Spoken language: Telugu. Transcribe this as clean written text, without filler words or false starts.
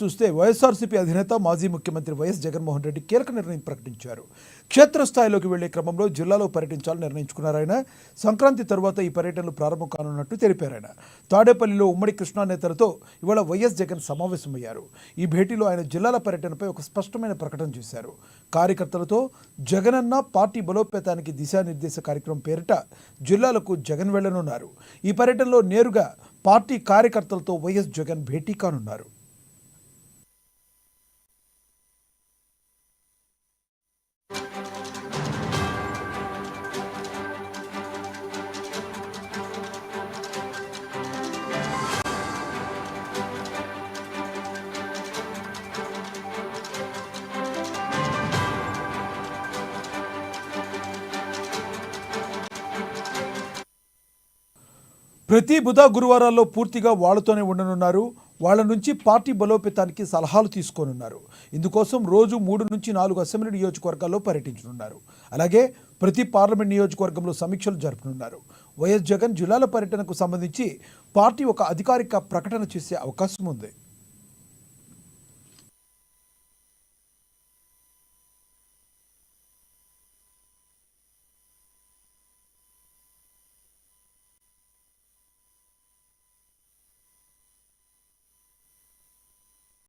చూస్తే వైఎస్ఆర్సీపీ అధినేత మాజీ ముఖ్యమంత్రి వైఎస్ జగన్మోహన్ రెడ్డి కీలక నిర్ణయం ప్రకటించారు. క్షేత్రస్థాయిలోకి వెళ్లే క్రమంలో జిల్లాలో పర్యటించాలని నిర్ణయించుకున్నారు. ఆయన సంక్రాంతి తరువాత ఈ పర్యటనలు ప్రారంభం కానున్నట్టు తెలిపారు. ఆయన తాడేపల్లిలో ఉమ్మడి కృష్ణా నేతలతో ఇవాళ వైఎస్ జగన్ సమావేశమయ్యారు. ఈ భేటీలో ఆయన జిల్లాల పర్యటనపై ఒక స్పష్టమైన ప్రకటన చేశారు. కార్యకర్తలతో జగనన్న పార్టీ బలోపేతానికి దిశానిర్దేశ కార్యక్రమం పేరిట జిల్లాలకు జగన్ వెళ్లనున్నారు. ఈ పర్యటనలో నేరుగా పార్టీ కార్యకర్తలతో వైఎస్ జగన్ భేటీ కానున్నారు. ప్రతి బుధ గురువారాల్లో పూర్తిగా వాళ్లతోనే ఉండనున్నారు. వాళ్ళ నుంచి పార్టీ బలోపేతానికి సలహాలు తీసుకోనున్నారు. ఇందుకోసం రోజు 3 నుంచి 4 అసెంబ్లీ నియోజకవర్గాల్లో పర్యటించనున్నారు. అలాగే ప్రతి పార్లమెంట్ నియోజకవర్గంలో సమీక్షలు జరపనున్నారు. వైఎస్ జగన్ జిల్లాల పర్యటనకు సంబంధించి పార్టీ ఒక అధికారిక ప్రకటన చేసే అవకాశం ఉంది.